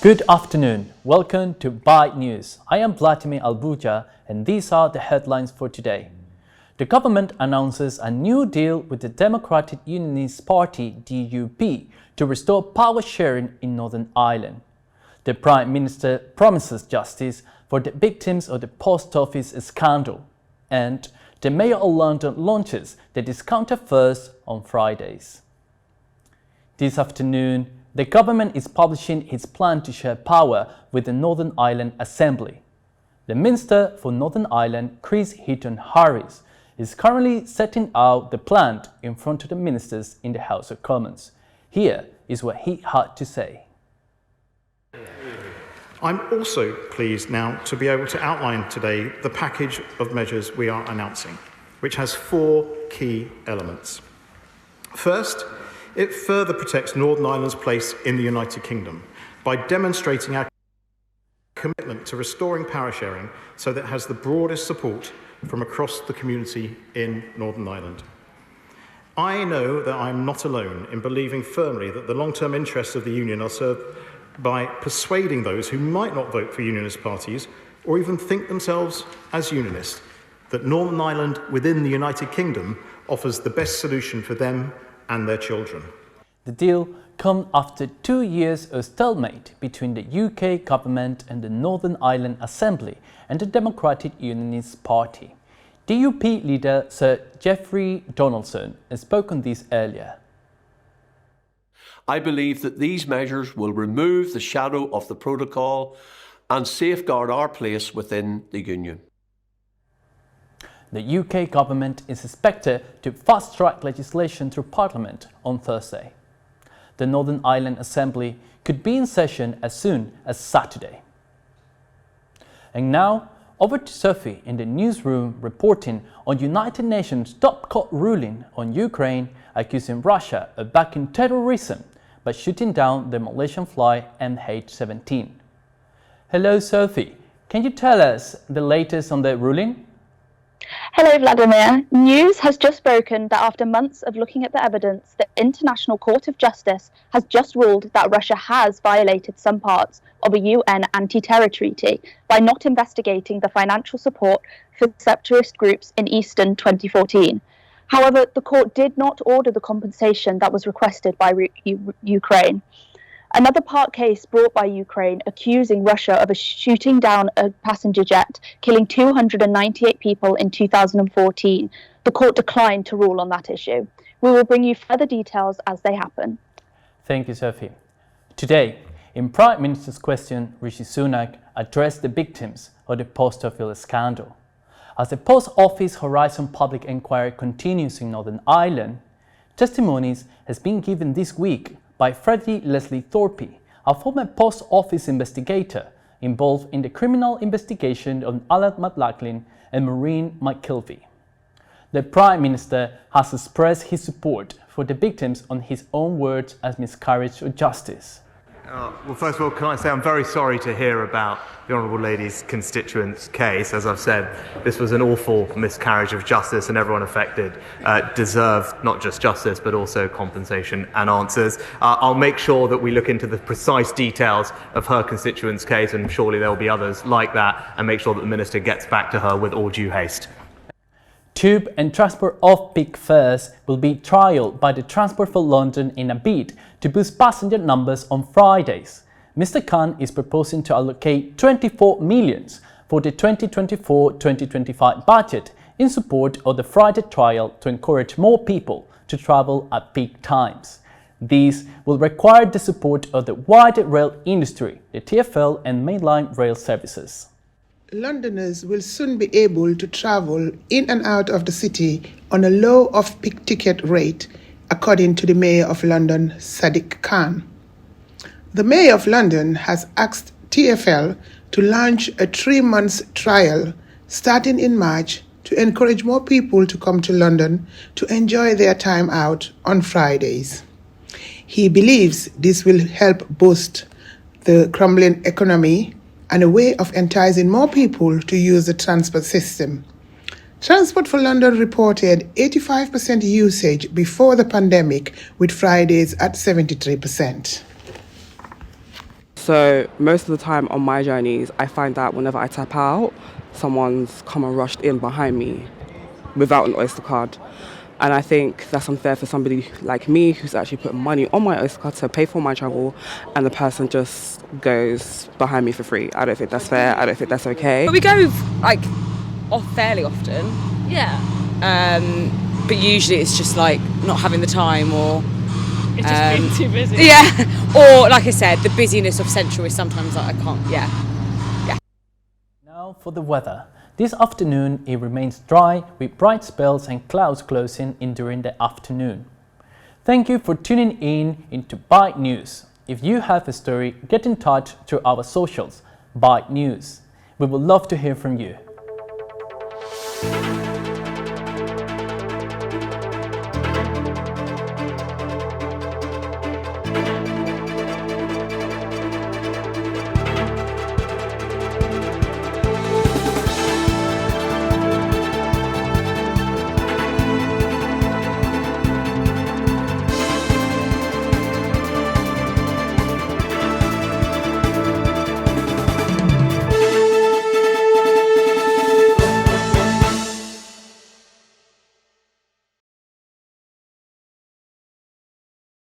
Good afternoon. Welcome to Byte News. I am Vladimir Albuja, and these are the headlines for today. The government announces a new deal with the Democratic Unionist Party (DUP) to restore power sharing in Northern Ireland. The Prime Minister promises justice for the victims of the post office scandal. And the Mayor of London launches the discounter fares on Fridays. This afternoon, the government is publishing its plan to share power with the Northern Ireland Assembly. The Minister for Northern Ireland, Chris Heaton-Harris, is currently setting out the plan in front of the ministers in the House of Commons. Here is what he had to say. I'm also pleased now to be able to outline today the package of measures we are announcing, which has four key elements. First, it further protects Northern Ireland's place in the United Kingdom by demonstrating our commitment to restoring power sharing so that it has the broadest support from across the community in Northern Ireland. I know that I'm not alone in believing firmly that the long-term interests of the Union are served by persuading those who might not vote for Unionist parties or even think themselves as Unionists that Northern Ireland within the United Kingdom offers the best solution for them and their children. The deal comes after 2 years of stalemate between the UK government and the Northern Ireland Assembly and the Democratic Unionist Party. DUP leader Sir Geoffrey Donaldson spoke on this earlier. I believe that these measures will remove the shadow of the protocol and safeguard our place within the Union. The UK government is expected to fast-track legislation through Parliament on Thursday. The Northern Ireland Assembly could be in session as soon as Saturday. And now, over to Sophie in the newsroom reporting on United Nations top court ruling on Ukraine accusing Russia of backing terrorism by shooting down the Malaysian flight MH17. Hello Sophie, can you tell us the latest on the ruling? Hello Vladimir. News has just broken that after months of looking at the evidence, the International Court of Justice has just ruled that Russia has violated some parts of a UN anti-terror treaty by not investigating the financial support for separatist groups in Eastern 2014. However, the court did not order the compensation that was requested by Ukraine. Another part case brought by Ukraine accusing Russia of shooting down a passenger jet, killing 298 people in 2014. The court declined to rule on that issue. We will bring you further details as they happen. Thank you, Sophie. Today, in Prime Minister's question, Rishi Sunak addressed the victims of the post office scandal. As the Post Office Horizon public inquiry continues in Northern Ireland, testimonies has been given this week by Freddie Leslie Thorpe, a former post office investigator involved in the criminal investigation of Alan McLaughlin and Maureen McKelvey. The Prime Minister has expressed his support for the victims on his own words as miscarriage of justice. Well, first of all, can I say I'm very sorry to hear about the Honourable Lady's constituent's case. As I've said, this was an awful miscarriage of justice and everyone affected deserved not just justice but also compensation and answers. I'll make sure that we look into the precise details of her constituent's case, and surely there will be others like that, and make sure that the Minister gets back to her with all due haste. Tube and Transport off-peak fares will be trialled by the Transport for London in a bid to boost passenger numbers on Fridays. Mr Khan is proposing to allocate 24 million for the 2024-2025 budget in support of the Friday trial to encourage more people to travel at peak times. These will require the support of the wider rail industry, the TfL and mainline rail services. Londoners will soon be able to travel in and out of the city on a low off-peak ticket rate, according to the Mayor of London, Sadiq Khan. The Mayor of London has asked TfL to launch a 3-month trial starting in March to encourage more people to come to London to enjoy their time out on Fridays. He believes this will help boost the crumbling economy and a way of enticing more people to use the transport system. Transport for London reported 85% usage before the pandemic, with Fridays at 73%. So most of the time on my journeys, I find that whenever I tap out, someone's come and rushed in behind me without an Oyster card. And I think that's unfair for somebody like me who's actually put money on my Oyster card to pay for my travel, and the person just goes behind me for free. I don't think that's fair. I don't think that's okay. But we go like off fairly often. Yeah. But usually it's just like not having the time, or It's just being too busy. yeah, or like I said, the busyness of Central is sometimes like I can't. Yeah. Now for the weather. This afternoon it remains dry with bright spells and clouds closing in during the afternoon. Thank you for tuning in into Byte News. If you have a story, get in touch through our socials, Byte News. We would love to hear from you.